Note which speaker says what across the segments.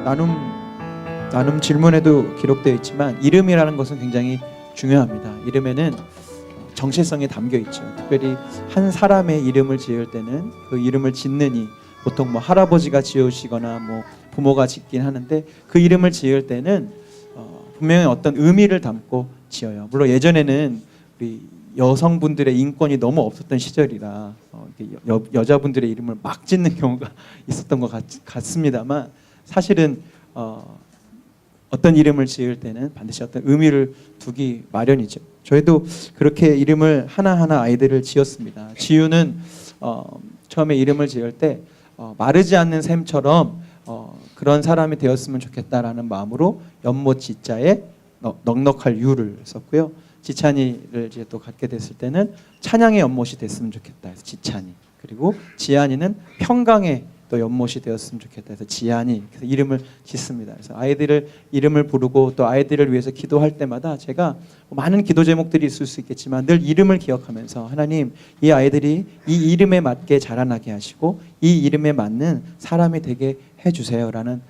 Speaker 1: 나눔 질문에도 기록되어 있지만 이름이라는 것은 굉장히 중요합니다. 이름에는 정체성이 담겨 있죠. 특별히 한 사람의 이름을 지을 때는 그 이름을 짓느니 보통 뭐 할아버지가 지으시거나 뭐 부모가 짓긴 하는데 그 이름을 지을 때는 분명히 어떤 의미를 담고 지어요. 물론 우리 여성분들의 인권이 너무 없었던 시절이라 여자분들의 이름을 막 짓는 경우가 있었던 것 같습니다만 사실은 어떤 이름을 지을 때는 반드시 어떤 의미를 두기 마련이죠. 저희도 그렇게 이름을 하나하나 아이들을 지었습니다. 지우는 처음에 이름을 지을 때 마르지 않는 샘처럼 그런 사람이 되었으면 좋겠다라는 마음으로 연못 지자에 넉넉할 유를 썼고요. 지찬이를 이제 또 갖게 됐을 때는 찬양의 연못이 됐으면 좋겠다 해서 지찬이, 그리고 지안이는 평강의 또 연못이 되었으면 좋겠다 해서 지안이, 그래서 이름을 짓습니다. 그래서 아이들을 이름을 부르고 또 아이들을 위해서 기도할 때마다 제가 많은 기도 제목들이 있을 수 있겠지만 늘 이름을 기억하면서 하나님, 이 아이들이 이 이름에 맞게 자라나게 하시고 이 이름에 맞는 사람이 되게 해주세요라는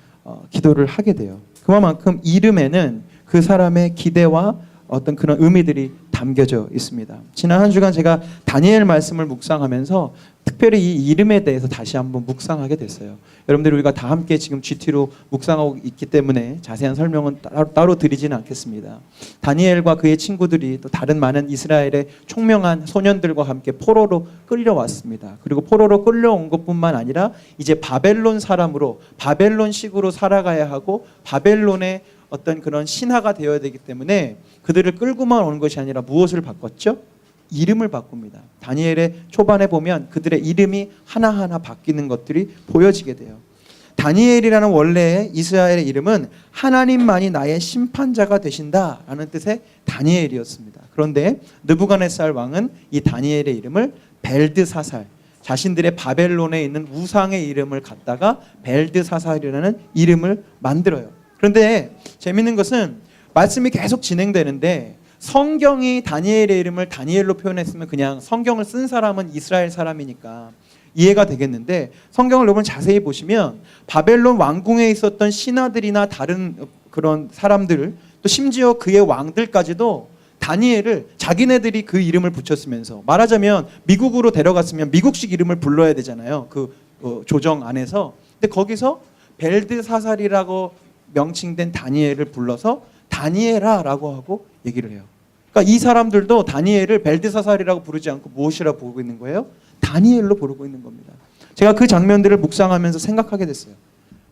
Speaker 1: 기도를 하게 돼요. 그만큼 이름에는 그 사람의 기대와 어떤 그런 의미들이 담겨져 있습니다. 지난 한 주간 제가 다니엘 말씀을 묵상하면서 특별히 이 이름에 대해서 다시 한번 묵상하게 됐어요. 여러분들 우리가 다 함께 지금 GT로 묵상하고 있기 때문에 자세한 설명은 따로 드리지는 않겠습니다. 다니엘과 그의 친구들이 또 다른 많은 이스라엘의 총명한 소년들과 함께 포로로 끌려왔습니다. 그리고 포로로 끌려온 것뿐만 아니라 이제 바벨론 사람으로 바벨론식으로 살아가야 하고 바벨론의 어떤 그런 신하가 되어야 되기 때문에 그들을 끌고만 오는 것이 아니라 무엇을 바꿨죠? 이름을 바꿉니다. 다니엘의 초반에 보면 그들의 이름이 하나하나 바뀌는 것들이 보여지게 돼요. 다니엘이라는 원래의 이스라엘의 이름은 하나님만이 나의 심판자가 되신다라는 뜻의 다니엘이었습니다. 그런데 느부갓네살 왕은 이 다니엘의 이름을 벨드사살, 자신들의 바벨론에 있는 우상의 이름을 갖다가 벨드사살이라는 이름을 만들어요. 그런데 재밌는 것은 말씀이 계속 진행되는데 성경이 다니엘의 이름을 다니엘로 표현했으면 그냥 성경을 쓴 사람은 이스라엘 사람이니까 이해가 되겠는데 성경을 여러분 자세히 보시면 바벨론 왕궁에 있었던 신하들이나 다른 그런 사람들, 또 심지어 그의 왕들까지도 다니엘을 자기네들이 그 이름을 붙였으면서, 말하자면 미국으로 데려갔으면 미국식 이름을 불러야 되잖아요. 그 조정 안에서. 근데 거기서 벨드사살이라고 명칭된 다니엘을 불러서 다니엘아라고 하고 얘기를 해요. 그러니까 이 사람들도 다니엘을 벨드사살이라고 부르지 않고 무엇이라고 부르고 있는 거예요? 다니엘로 부르고 있는 겁니다. 제가 그 장면들을 묵상하면서 생각하게 됐어요.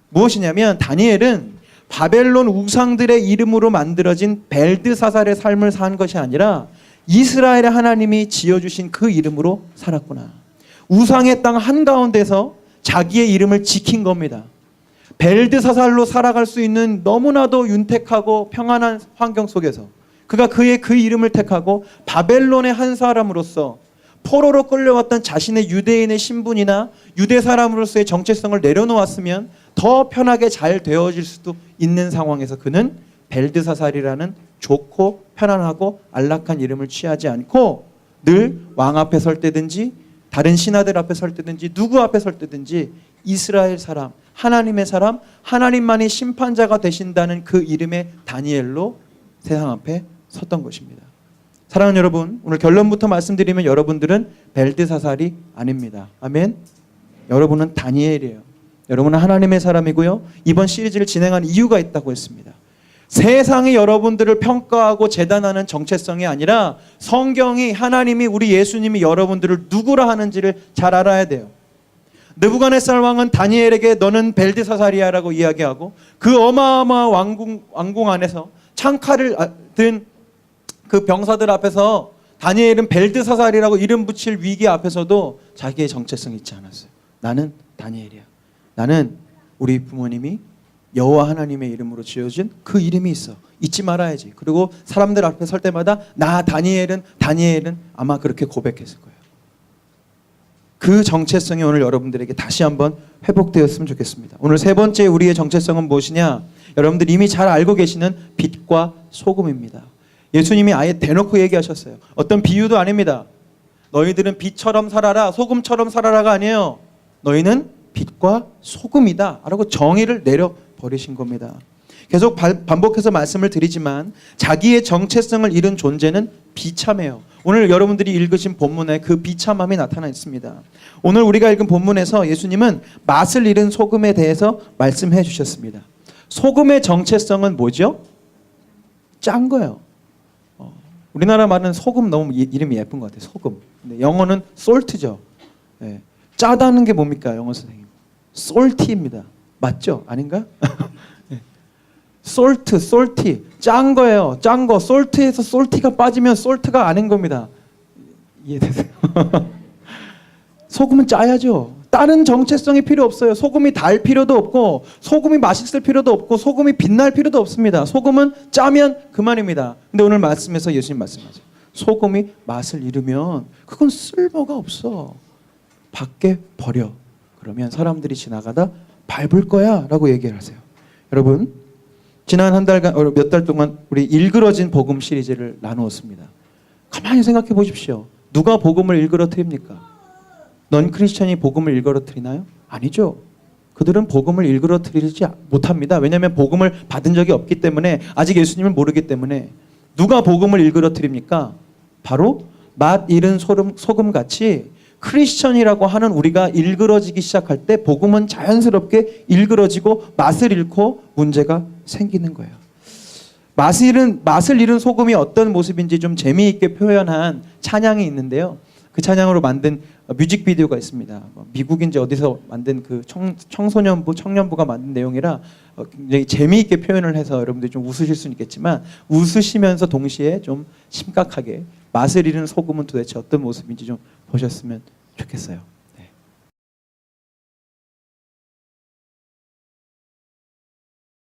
Speaker 1: 무엇이냐면 다니엘은 바벨론 우상들의 이름으로 만들어진 벨드사살의 삶을 산 것이 아니라 이스라엘의 하나님이 지어주신 그 이름으로 살았구나. 우상의 땅 한가운데서 자기의 이름을 지킨 겁니다. 벨드사살로 살아갈 수 있는 너무나도 윤택하고 평안한 환경 속에서 그가 그의 그 이름을 택하고 바벨론의 한 사람으로서 포로로 끌려왔던 자신의 유대인의 신분이나 유대 사람으로서의 정체성을 내려놓았으면 더 편하게 잘 되어질 수도 있는 상황에서 그는 벨드사살이라는 좋고 편안하고 안락한 이름을 취하지 않고 늘 왕 앞에 설 때든지 다른 신하들 앞에 설 때든지 누구 앞에 설 때든지 이스라엘 사람, 하나님의 사람, 하나님만이 심판자가 되신다는 그 이름의 다니엘로 세상 앞에 섰던 것입니다. 사랑하는 여러분, 오늘 결론부터 말씀드리면 여러분들은 벨드사살이 아닙니다. 아멘. 여러분은 다니엘이에요. 여러분은 하나님의 사람이고요. 이번 시리즈를 진행한 이유가 있다고 했습니다. 세상이 여러분들을 평가하고 재단하는 정체성이 아니라 성경이, 하나님이, 우리 예수님이 여러분들을 누구라 하는지를 잘 알아야 돼요. 느부갓네살 왕은 다니엘에게 너는 벨드사살이야라고 이야기하고 그 어마어마한 왕궁 안에서 창칼을 든 그 병사들 앞에서 다니엘은 벨드사살이라고 이름 붙일 위기 앞에서도 자기의 정체성이 있지 않았어요. 나는 다니엘이야. 나는 우리 부모님이 여호와 하나님의 이름으로 지어준 그 이름이 있어. 잊지 말아야지. 그리고 사람들 앞에 설 때마다 나 다니엘은 아마 그렇게 고백했을 거예요. 그 정체성이 오늘 여러분들에게 다시 한번 회복되었으면 좋겠습니다. 오늘 세 번째 우리의 정체성은 무엇이냐? 여러분들 이미 잘 알고 계시는 빛과 소금입니다. 예수님이 아예 대놓고 얘기하셨어요. 어떤 비유도 아닙니다. 너희들은 빛처럼 살아라, 소금처럼 살아라가 아니에요. 너희는 빛과 소금이다 라고 정의를 버리신 겁니다. 계속 반복해서 말씀을 드리지만 자기의 정체성을 잃은 존재는 비참해요. 오늘 여러분들이 읽으신 본문에 그 비참함이 나타나 있습니다. 오늘 우리가 읽은 본문에서 예수님은 맛을 잃은 소금에 대해서 말씀해 주셨습니다. 소금의 정체성은 뭐죠? 짠 거예요. 우리나라 말은 소금 너무 이름이 예쁜 것 같아요. 소금. 근데 영어는 salt죠. 네. 짜다는 게 뭡니까, 영어 선생님? salty입니다. 맞죠? 아닌가? 네. salty. 짠 거예요. 짠 거. salt에서 salty가 빠지면 salt가 아닌 겁니다. 이해되세요? 소금은 짜야죠. 다른 정체성이 필요 없어요. 소금이 달 필요도 없고 소금이 맛있을 필요도 없고 소금이 빛날 필요도 없습니다. 소금은 짜면 그만입니다. 근데 오늘 말씀에서 예수님 말씀하세요. 소금이 맛을 잃으면 그건 쓸모가 없어. 밖에 버려. 그러면 사람들이 지나가다 밟을 거야 라고 얘기를 하세요. 여러분, 지난 한 달간 몇 달 동안 우리 일그러진 복음 시리즈를 나누었습니다. 가만히 생각해 보십시오. 누가 복음을 일그러뜨립니까? 넌 크리스천이 복음을 일그러뜨리나요? 아니죠. 그들은 복음을 일그러뜨리지 못합니다. 왜냐하면 복음을 받은 적이 없기 때문에, 아직 예수님을 모르기 때문에. 누가 복음을 일그러뜨립니까? 바로 맛 잃은 소금같이 크리스천이라고 하는 우리가 일그러지기 시작할 때 복음은 자연스럽게 일그러지고 맛을 잃고 문제가 생기는 거예요. 맛을 잃은 소금이 어떤 모습인지 좀 재미있게 표현한 찬양이 있는데요. 그 찬양으로 만든 뮤직비디오가 있습니다. 미국인지 어디서 만든 그 청년부가 만든 내용이라 굉장히 재미있게 표현을 해서 여러분들이 좀 웃으실 수는 있겠지만, 웃으시면서 동시에 좀 심각하게 맛을 잃은 소금은 도대체 어떤 모습인지 좀 보셨으면 좋겠어요. 네.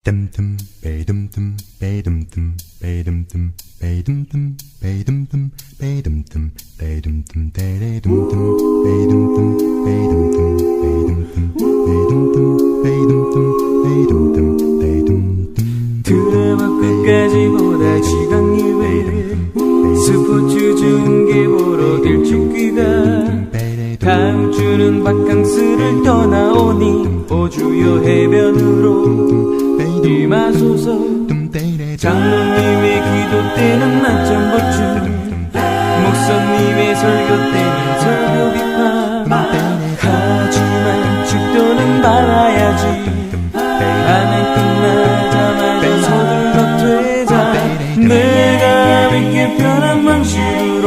Speaker 2: 뜸뜸 베이듬뜸 베이듬뜸 베이듬뜸 베이듬뜸 베이듬뜸 베이듬뜸 베이듬뜸 베이듬뜸 베이듬뜸 베이듬뜸 베이듬뜸 베이듬뜸 베이듬뜸 베이듬뜸
Speaker 3: 드라마 끝까지 보다 지강이외 스포츠 중계 보러 일찍귀가 다음 주는 바캉스를 떠나오니 오주요 해변으로 임하소서. 장로님의 기도 때는 만점 보충, 목사님의 설교 때는 설교 비판. 하지만 축도는 말아야지. 반응 끝나자마자 서둘러 퇴장. 내가 믿게 편한 방식으로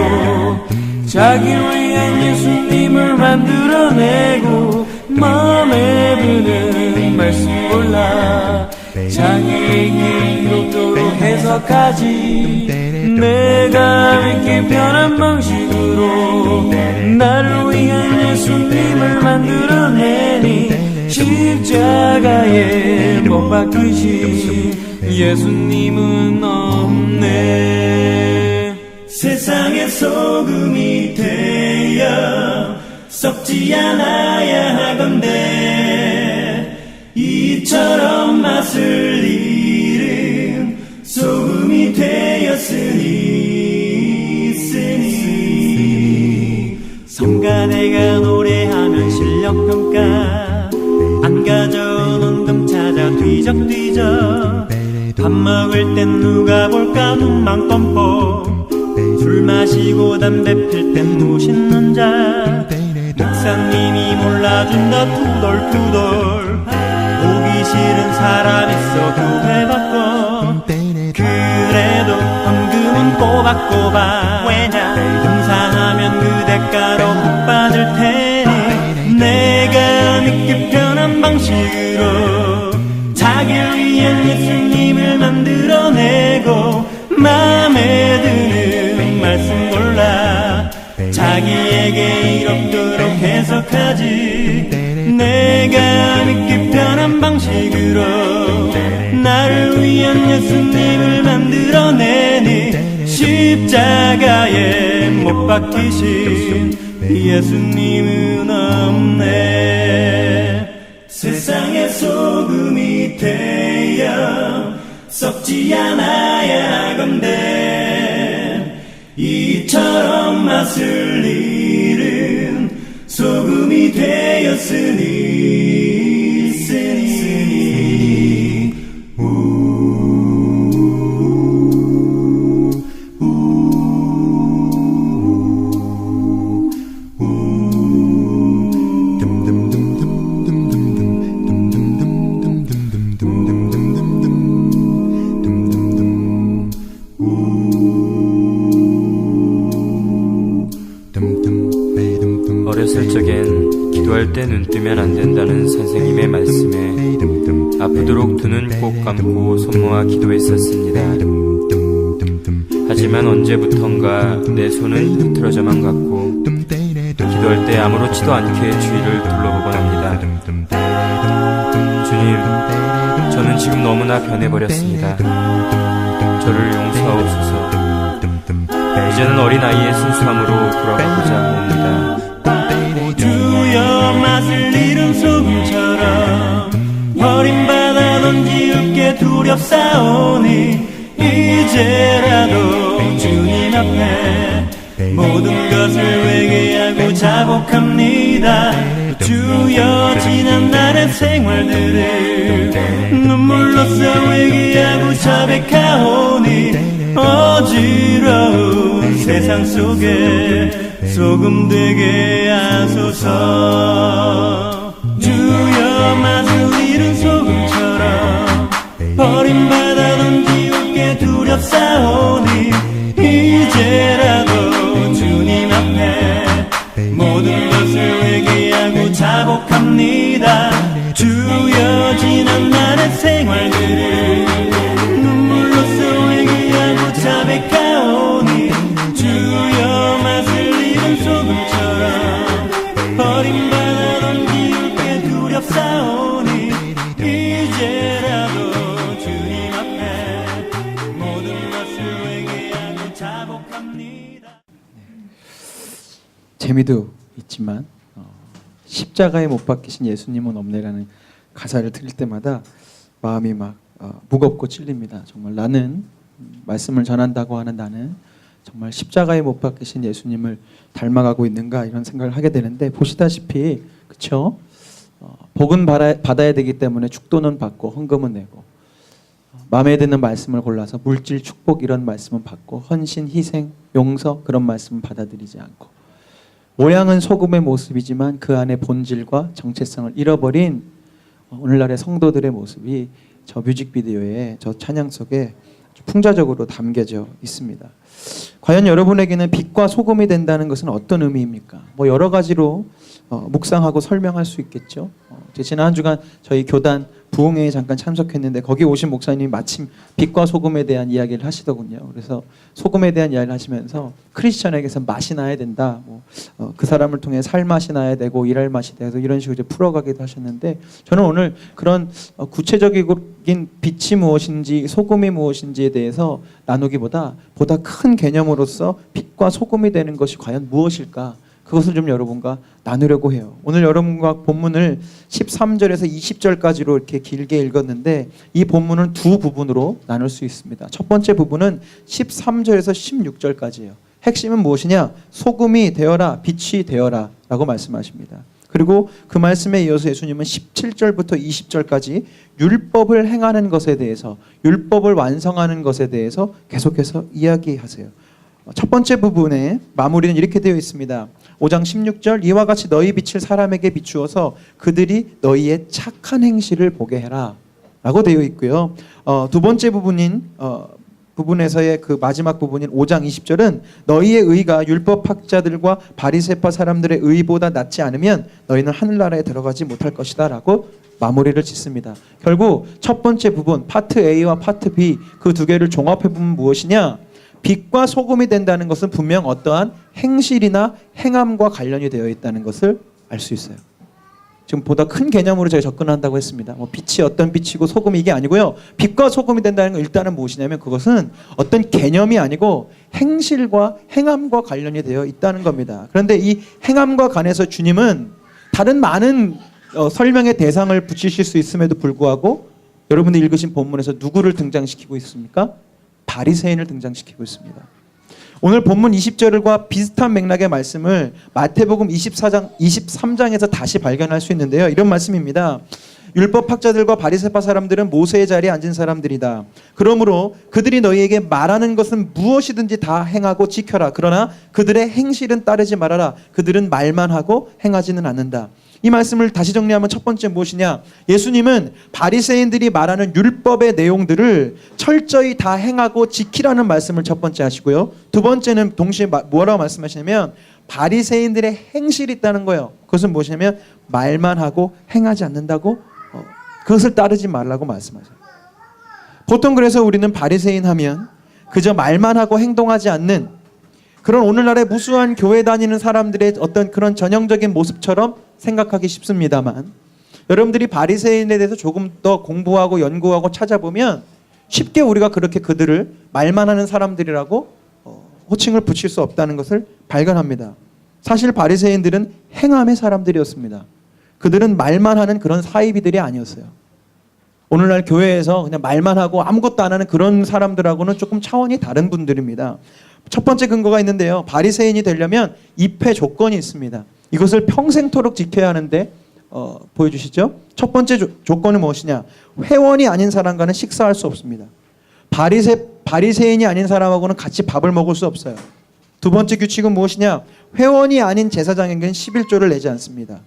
Speaker 3: 자기를 위한 예수님을 만들어내고 마음에 드는 말씀 골라 자기에게 이롭도록 해석하지. 내가 믿기 편한 방식으로 나를 위한 예수님을 만들어내니 십자가에 못 박히신 예수님은 없네. 세상의 소금이 되어 썩지 않아야 하건대 이처럼 맛을 잃은 소금이 되었으니 성가대가 노래하면 실력평가 안 가져온 금 찾아 뒤적뒤적 밥 먹을 땐 누가 볼까 눈만 껌뻑 술 마시고 담배 필 땐 무신는 자 목사님이 몰라준다 투덜투덜 보기 싫은 사람 있어 교회 바꿔 그래도 헌금은 꼬박꼬박 왜냐 봉사하면 그 대가로 복 받을 테니 내가 믿기 편한 방식으로 자기를 위한 예수님을 만들어내고 마음에 드는 말씀 골라 자기에게 이롭도록 해석하지. 내가 믿기 편한 방식으로 나를 위한 예수님을 만들어내니 십자가에 못 박히신 예수님은 없네. 세상의 소금이 되어 썩지 않아야 하건대 이처럼 맛을 잃은 소금이 되었으니
Speaker 4: 절대 눈 뜨면 안 된다는 선생님의 말씀에 아프도록 두 눈 꼭 감고 손 모아 기도했었습니다. 하지만 언제부턴가 내 손은 흐트러져만 갔고 기도할 때 아무렇지도 않게 주위를 둘러보곤 합니다. 주님, 저는 지금 너무나 변해버렸습니다. 저를 용서하옵소서. 이제는 어린아이의 순수함으로 돌아가고자 합니다.
Speaker 3: 주여 맛을 잃은 소금처럼 버림받아 지울게 두렵사오니 이제라도 주님 앞에 모든 것을 회개하고 자복합니다. 주여 지난 날의 생활들을 눈물로써 회개하고 자백하오니 어지러운 세상 속에 소금 되게 하소서. 주여 맛을 잃은 소금처럼 버림받아 지울게 두렵사오니 이제라도 주님 앞에 모든 것을 회개하고 자복합니다. 주여 지난 날의 생활들을 눈물로써 회개하고 자백하오니 주여 맛을 잃은 소금처럼 버림받아 지울게 두렵사오니 이제라도 주님 앞에 모든 것을 회개하고 자복합니다.
Speaker 1: 재미도 있지만 십자가에 못 박히신 예수님은 없네라는 가사를 들을 때마다 마음이 막 무겁고 찔립니다. 정말 나는 말씀을 전한다고 하는 나는 정말 십자가에 못 박히신 예수님을 닮아가고 있는가 이런 생각을 하게 되는데 보시다시피 그렇죠? 복은 받아야 되기 때문에 축도는 받고 헌금은 내고 마음에 드는 말씀을 골라서 물질 축복 이런 말씀은 받고 헌신 희생 용서 그런 말씀은 받아들이지 않고 모양은 소금의 모습이지만 그 안에 본질과 정체성을 잃어버린 오늘날의 성도들의 모습이 저 뮤직비디오에 저 찬양 속에 풍자적으로 담겨져 있습니다. 과연 여러분에게는 빛과 소금이 된다는 것은 어떤 의미입니까? 뭐 여러 가지로 묵상하고 설명할 수 있겠죠. 지난 한 주간 저희 교단 부흥회에 잠깐 참석했는데 거기 오신 목사님이 마침 빛과 소금에 대한 이야기를 하시더군요. 그래서 소금에 대한 이야기를 하시면서 크리스천에게서 맛이 나야 된다. 그 사람을 통해 살 맛이 나야 되고 일할 맛이 돼서 이런 식으로 이제 풀어가기도 하셨는데 저는 오늘 그런 구체적인 빛이 무엇인지 소금이 무엇인지에 대해서 나누기보다 보다 큰 개념으로서 빛과 소금이 되는 것이 과연 무엇일까? 그것을 좀 여러분과 나누려고 해요. 오늘 여러분과 본문을 13절에서 20절까지로 이렇게 길게 읽었는데 이 본문은 두 부분으로 나눌 수 있습니다. 첫 번째 부분은 13절에서 16절까지예요. 핵심은 무엇이냐? 소금이 되어라, 빛이 되어라 라고 말씀하십니다. 그리고 그 말씀에 이어서 예수님은 17절부터 20절까지 율법을 행하는 것에 대해서 율법을 완성하는 것에 대해서 계속해서 이야기하세요. 첫 번째 부분의 마무리는 이렇게 되어 있습니다. 5장 16절 이와 같이 너희 빛을 사람에게 비추어서 그들이 너희의 착한 행실을 보게 해라 라고 되어 있고요. 두 번째 부분에서의 그 마지막 부분인 5장 20절은 너희의 의가 율법학자들과 바리새파 사람들의 의보다 낫지 않으면 너희는 하늘나라에 들어가지 못할 것이다 라고 마무리를 짓습니다. 결국 첫 번째 부분 파트 A와 파트 B 그 두 개를 종합해보면 무엇이냐? 빛과 소금이 된다는 것은 분명 어떠한 행실이나 행함과 관련이 되어 있다는 것을 알 수 있어요. 지금 보다 큰 개념으로 제가 접근한다고 했습니다. 빛이 어떤 빛이고 소금이 이게 아니고요. 빛과 소금이 된다는 건 일단은 무엇이냐면 그것은 어떤 개념이 아니고 행실과 행함과 관련이 되어 있다는 겁니다. 그런데 이 행함과 관해서 주님은 다른 많은 설명의 대상을 붙이실 수 있음에도 불구하고 여러분들이 읽으신 본문에서 누구를 등장시키고 있습니까? 바리새인을 등장시키고 있습니다. 오늘 본문 20절과 비슷한 맥락의 말씀을 마태복음 23장에서 다시 발견할 수 있는데요. 이런 말씀입니다. 율법학자들과 바리새파 사람들은 모세의 자리에 앉은 사람들이다. 그러므로 그들이 너희에게 말하는 것은 무엇이든지 다 행하고 지켜라. 그러나 그들의 행실은 따르지 말아라. 그들은 말만 하고 행하지는 않는다. 이 말씀을 다시 정리하면 첫 번째 무엇이냐? 예수님은 바리새인들이 말하는 율법의 내용들을 철저히 다 행하고 지키라는 말씀을 첫 번째 하시고요. 두 번째는 동시에 뭐라고 말씀하시냐면 바리새인들의 행실이 있다는 거예요. 그것은 무엇이냐면 말만 하고 행하지 않는다고 그것을 따르지 말라고 말씀하세요. 보통 그래서 우리는 바리새인 하면 그저 말만 하고 행동하지 않는 그런 오늘날의 무수한 교회 다니는 사람들의 어떤 그런 전형적인 모습처럼 생각하기 쉽습니다만 여러분들이 바리새인에 대해서 조금 더 공부하고 연구하고 찾아보면 쉽게 우리가 그렇게 그들을 말만 하는 사람들이라고 호칭을 붙일 수 없다는 것을 발견합니다. 사실 바리새인들은 행함의 사람들이었습니다. 그들은 말만 하는 그런 사이비들이 아니었어요. 오늘날 교회에서 그냥 말만 하고 아무것도 안 하는 그런 사람들하고는 조금 차원이 다른 분들입니다. 첫 번째 근거가 있는데요. 바리새인이 되려면 입회 조건이 있습니다. 이것을 평생토록 지켜야 하는데 보여주시죠. 첫 번째 조건은 무엇이냐? 회원이 아닌 사람과는 식사할 수 없습니다. 바리새인이 아닌 사람하고는 같이 밥을 먹을 수 없어요. 두 번째 규칙은 무엇이냐? 회원이 아닌 제사장에게는 11조를 내지 않습니다.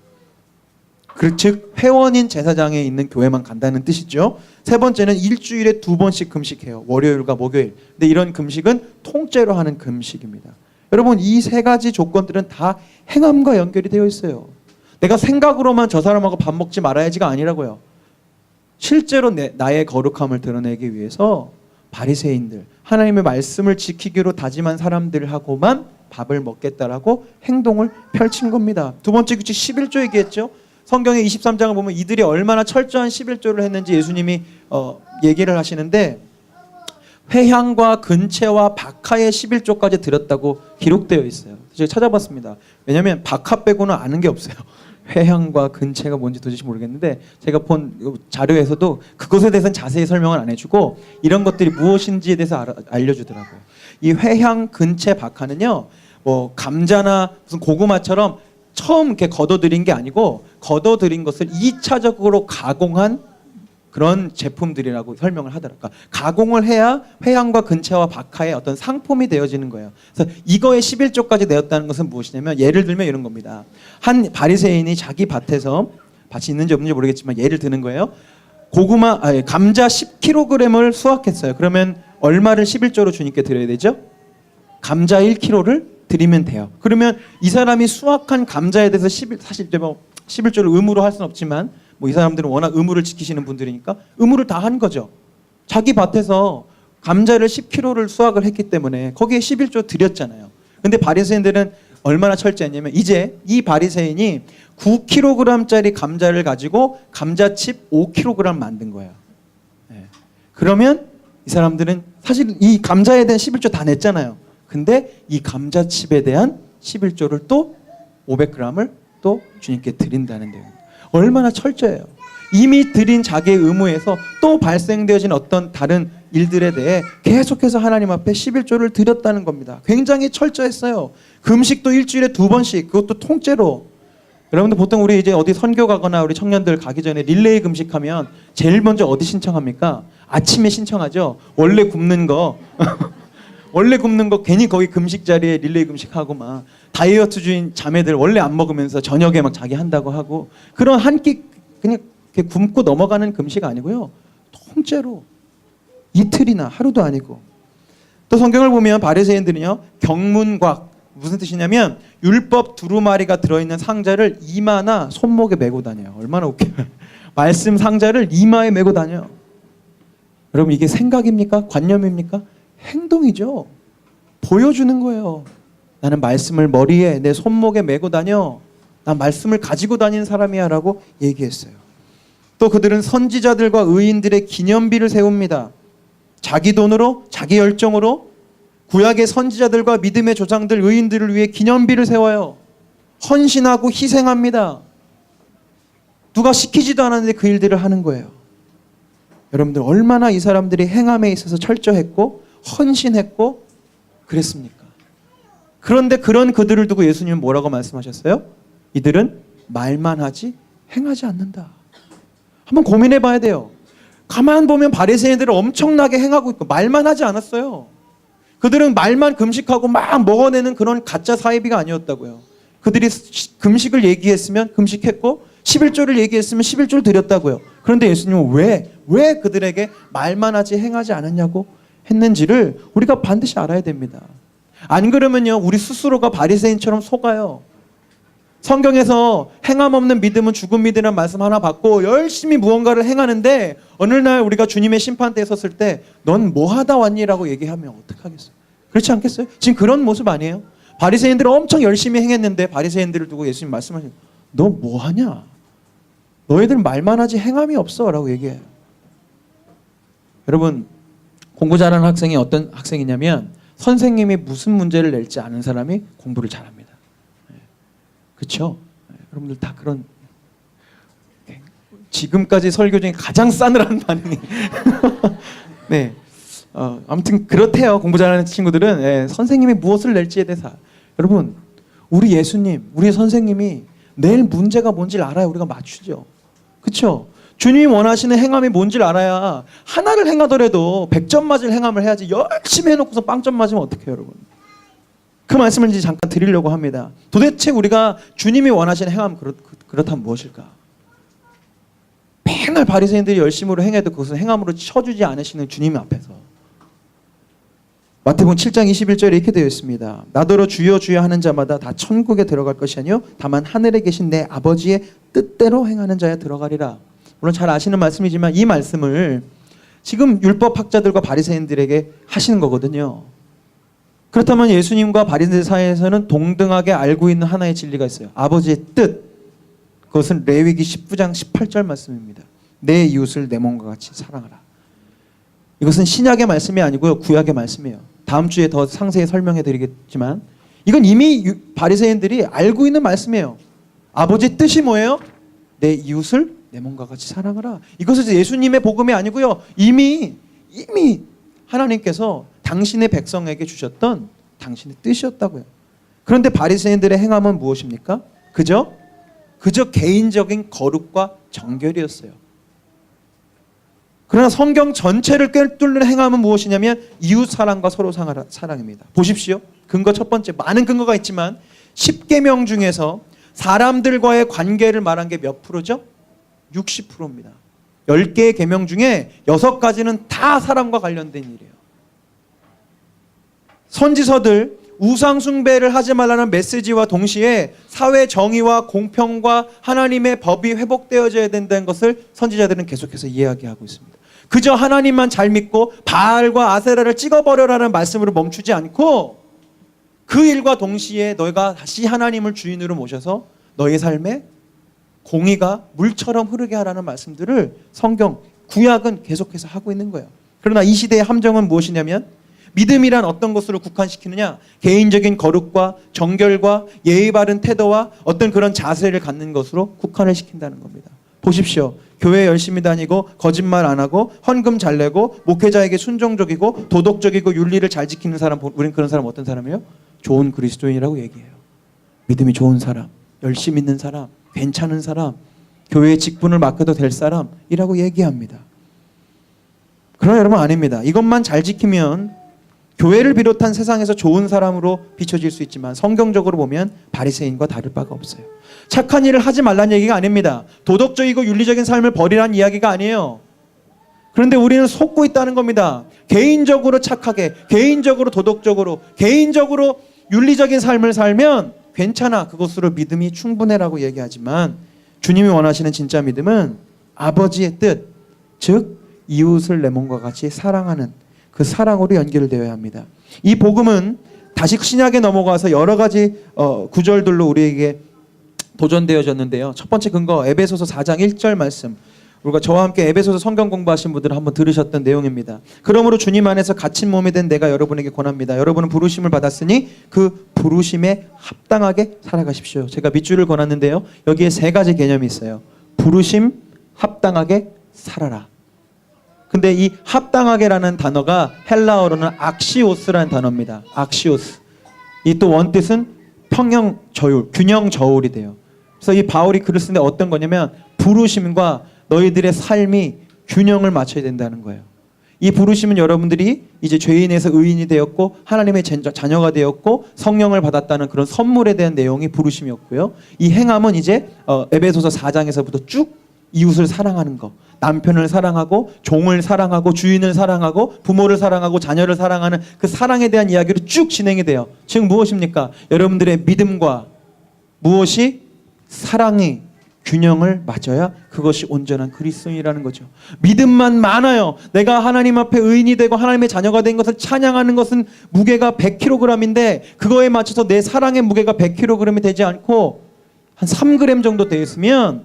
Speaker 1: 즉 회원인 제사장에 있는 교회만 간다는 뜻이죠. 세 번째는 일주일에 2번씩 금식해요. 월요일과 목요일. 근데 이런 금식은 통째로 하는 금식입니다. 여러분 이 세 가지 조건들은 다 행함과 연결이 되어 있어요. 내가 생각으로만 저 사람하고 밥 먹지 말아야지가 아니라고요. 실제로 나의 거룩함을 드러내기 위해서 바리새인들, 하나님의 말씀을 지키기로 다짐한 사람들하고만 밥을 먹겠다라고 행동을 펼친 겁니다. 두 번째 규칙 11조 얘기했죠. 성경의 23장을 보면 이들이 얼마나 철저한 11조를 했는지 예수님이 얘기를 하시는데 회향과 근채와 박하의 11조까지 드렸다고 기록되어 있어요. 제가 찾아봤습니다. 왜냐하면 박하 빼고는 아는 게 없어요. 회향과 근채가 뭔지 도저히 모르겠는데 제가 본 자료에서도 그것에 대해서는 자세히 설명을 안 해주고 이런 것들이 무엇인지에 대해서 알려주더라고요. 이 회향, 근채, 박하는요 뭐 감자나 무슨 고구마처럼 처음 이렇게 걷어들인 게 아니고 걷어들인 것을 2차적으로 가공한 그런 제품들이라고 설명을 하더라고요. 그러니까 가공을 해야 회향과 근채와 박하의 어떤 상품이 되어지는 거예요. 그래서 이거에 11조까지 내었다는 것은 무엇이냐면 예를 들면 이런 겁니다. 한 바리새인이 자기 밭에서 밭이 있는지 없는지 모르겠지만 예를 드는 거예요. 감자 10kg을 수확했어요. 그러면 얼마를 11조로 주님께 드려야 되죠? 감자 1kg를 드리면 돼요. 그러면 이 사람이 수확한 감자에 대해서 사실 뭐 11조를 의무로 할 수는 없지만 뭐 이 사람들은 워낙 의무를 지키시는 분들이니까 의무를 다 한 거죠. 자기 밭에서 감자를 10kg를 수확을 했기 때문에 거기에 11조 드렸잖아요. 근데 바리새인들은 얼마나 철저했냐면 이제 이 바리새인이 9kg짜리 감자를 가지고 감자칩 5kg 만든 거예요. 네. 그러면 이 사람들은 사실 이 감자에 대한 11조 다 냈잖아요. 근데 이 감자칩에 대한 11조를 또 500g을 또 주님께 드린다는 데요. 얼마나 철저해요. 이미 드린 자기의 의무에서 또 발생되어진 어떤 다른 일들에 대해 계속해서 하나님 앞에 11조를 드렸다는 겁니다. 굉장히 철저했어요. 금식도 일주일에 2번씩 그것도 통째로. 여러분들 보통 우리 이제 어디 선교 가거나 우리 청년들 가기 전에 릴레이 금식하면 제일 먼저 어디 신청합니까? 아침에 신청하죠. 원래 굽는 거 원래 굽는 거 괜히 거기 금식 자리에 릴레이 금식하고 막 다이어트주인 자매들 원래 안 먹으면서 저녁에 막 자기 한다고 하고 그런 한 끼 그냥 이렇게 굶고 넘어가는 금식 아니고요. 통째로 이틀이나 하루도 아니고. 또 성경을 보면 바리새인들은요. 경문곽 무슨 뜻이냐면 율법 두루마리가 들어있는 상자를 이마나 손목에 메고 다녀요. 얼마나 웃겨요. 말씀 상자를 이마에 메고 다녀요. 여러분 이게 생각입니까? 관념입니까? 행동이죠. 보여주는 거예요. 나는 말씀을 머리에 내 손목에 메고 다녀. 난 말씀을 가지고 다니는 사람이야 라고 얘기했어요. 또 그들은 선지자들과 의인들의 기념비를 세웁니다. 자기 돈으로 자기 열정으로 구약의 선지자들과 믿음의 조상들 의인들을 위해 기념비를 세워요. 헌신하고 희생합니다. 누가 시키지도 않았는데 그 일들을 하는 거예요. 여러분들 얼마나 이 사람들이 행함에 있어서 철저했고 헌신했고 그랬습니까? 그런데 그런 그들을 두고 예수님은 뭐라고 말씀하셨어요? 이들은 말만 하지 행하지 않는다. 한번 고민해 봐야 돼요. 가만 보면 바리새인들은 엄청나게 행하고 있고 말만 하지 않았어요. 그들은 말만 금식하고 막 먹어내는 그런 가짜 사이비가 아니었다고요. 그들이 금식을 얘기했으면 금식했고 11조를 얘기했으면 11조를 드렸다고요. 그런데 예수님은 왜 그들에게 말만 하지 행하지 않았냐고 했는지를 우리가 반드시 알아야 됩니다. 안 그러면요 우리 스스로가 바리새인처럼 속아요. 성경에서 행함 없는 믿음은 죽은 믿음이라는 말씀 하나 받고 열심히 무언가를 행하는데 어느 날 우리가 주님의 심판대에 섰을 때 넌 뭐 하다 왔니라고 얘기하면 어떡하겠어요? 그렇지 않겠어요? 지금 그런 모습 아니에요? 바리새인들은 엄청 열심히 행했는데 바리새인들을 두고 예수님 말씀하시는 너 뭐 하냐? 너희들 말만 하지 행함이 없어 라고 얘기해요. 여러분 공부 잘하는 학생이 어떤 학생이냐면 선생님이 무슨 문제를 낼지 아는 사람이 공부를 잘합니다. 그렇죠? 여러분들 다 그런 지금까지 설교 중에 가장 싸늘한 반응이 네. 아무튼 그렇대요. 공부 잘하는 친구들은 선생님이 무엇을 낼지에 대해서 여러분 우리 예수님 우리 선생님이 낼 문제가 뭔지를 알아야 우리가 맞추죠. 그렇죠? 주님이 원하시는 행함이 뭔지를 알아야 하나를 행하더라도 100점 맞을 행함을 해야지 열심히 해놓고서 빵점 맞으면 어떡해요 여러분. 그 말씀을 이제 잠깐 드리려고 합니다. 도대체 우리가 주님이 원하시는 행함 그렇다면 무엇일까? 맨날 바리새인들이 열심으로 행해도 그것은 행함으로 쳐주지 않으시는 주님 앞에서 마태복음 7장 21절에 이렇게 되어 있습니다. 나더러 주여 주여 하는 자마다 다 천국에 들어갈 것이 아니요 다만 하늘에 계신 내 아버지의 뜻대로 행하는 자에 들어가리라. 물론 잘 아시는 말씀이지만 이 말씀을 지금 율법학자들과 바리새인들에게 하시는 거거든요. 그렇다면 예수님과 바리새인 사이에서는 동등하게 알고 있는 하나의 진리가 있어요. 아버지의 뜻. 그것은 레위기 19장 18절 말씀입니다. 내 이웃을 내 몸과 같이 사랑하라. 이것은 신약의 말씀이 아니고요. 구약의 말씀이에요. 다음 주에 더 상세히 설명해 드리겠지만 이건 이미 바리새인들이 알고 있는 말씀이에요. 아버지의 뜻이 뭐예요? 내 이웃을 내 몸과 같이 사랑하라. 이것은 예수님의 복음이 아니고요. 이미 하나님께서 당신의 백성에게 주셨던 당신의 뜻이었다고요. 그런데 바리새인들의 행함은 무엇입니까? 그저 개인적인 거룩과 정결이었어요. 그러나 성경 전체를 꿰뚫는 행함은 무엇이냐면 이웃 사랑과 서로 사랑입니다. 보십시오. 근거 첫 번째 많은 근거가 있지만 10계명 중에서 사람들과의 관계를 말한 게 몇 프로죠? 60%입니다. 10개의 계명 중에 6가지는 다 사람과 관련된 일이에요. 선지서들 우상 숭배를 하지 말라는 메시지와 동시에 사회 정의와 공평과 하나님의 법이 회복되어져야 된다는 것을 선지자들은 계속해서 이야기하고 있습니다. 그저 하나님만 잘 믿고 바알과 아세라를 찍어버려라는 말씀으로 멈추지 않고 그 일과 동시에 너희가 다시 하나님을 주인으로 모셔서 너희 삶에 공의가 물처럼 흐르게 하라는 말씀들을 성경, 구약은 계속해서 하고 있는 거예요. 그러나 이 시대의 함정은 무엇이냐면 믿음이란 어떤 것으로 국한시키느냐? 개인적인 거룩과 정결과 예의 바른 태도와 어떤 그런 자세를 갖는 것으로 국한을 시킨다는 겁니다. 보십시오. 교회 열심히 다니고 거짓말 안 하고 헌금 잘 내고 목회자에게 순종적이고 도덕적이고 윤리를 잘 지키는 사람, 우린 그런 사람 어떤 사람이에요? 좋은 그리스도인이라고 얘기해요. 믿음이 좋은 사람, 열심히 있는 사람, 괜찮은 사람, 교회의 직분을 맡아도 될 사람이라고 얘기합니다. 그러나 여러분 아닙니다. 이것만 잘 지키면 교회를 비롯한 세상에서 좋은 사람으로 비춰질 수 있지만 성경적으로 보면 바리새인과 다를 바가 없어요. 착한 일을 하지 말라는 얘기가 아닙니다. 도덕적이고 윤리적인 삶을 버리라는 이야기가 아니에요. 그런데 우리는 속고 있다는 겁니다. 개인적으로 착하게, 개인적으로 도덕적으로, 개인적으로 윤리적인 삶을 살면 괜찮아. 그것으로 믿음이 충분해라고 얘기하지만 주님이 원하시는 진짜 믿음은 아버지의 뜻, 즉 이웃을 내 몸과 같이 사랑하는 그 사랑으로 연결되어야 합니다. 이 복음은 다시 신약에 넘어가서 여러 가지 구절들로 우리에게 도전되어졌는데요. 첫 번째 근거 에베소서 4장 1절 말씀. 우리가 저와 함께 에베소서 성경 공부하신 분들은 한번 들으셨던 내용입니다. 그러므로 주님 안에서 갇힌 몸이 된 내가 여러분에게 권합니다. 여러분은 부르심을 받았으니 그 부르심에 합당하게 살아가십시오. 제가 밑줄을 권았는데요. 여기에 3가지 개념이 있어요. 부르심, 합당하게 살아라. 근데 이 합당하게라는 단어가 헬라어로는 악시오스라는 단어입니다. 악시오스. 이 또 원뜻은 평형 저울, 균형 저울이 돼요. 그래서 이 바울이 글을 쓰는데 어떤 거냐면 부르심과 너희들의 삶이 균형을 맞춰야 된다는 거예요. 이 부르심은 여러분들이 이제 죄인에서 의인이 되었고 하나님의 자녀가 되었고 성령을 받았다는 그런 선물에 대한 내용이 부르심이었고요. 이 행함은 이제 에베소서 4장에서부터 쭉 이웃을 사랑하는 거, 남편을 사랑하고 종을 사랑하고 주인을 사랑하고 부모를 사랑하고 자녀를 사랑하는 그 사랑에 대한 이야기로 쭉 진행이 돼요. 즉 무엇입니까? 여러분들의 믿음과 무엇이 사랑이 균형을 맞아야 그것이 온전한 그리스도인이라는 거죠. 믿음만 많아요. 내가 하나님 앞에 의인이 되고 하나님의 자녀가 된 것을 찬양하는 것은 무게가 100kg인데 그거에 맞춰서 내 사랑의 무게가 100kg이 되지 않고 한 3g 정도 되어 있으면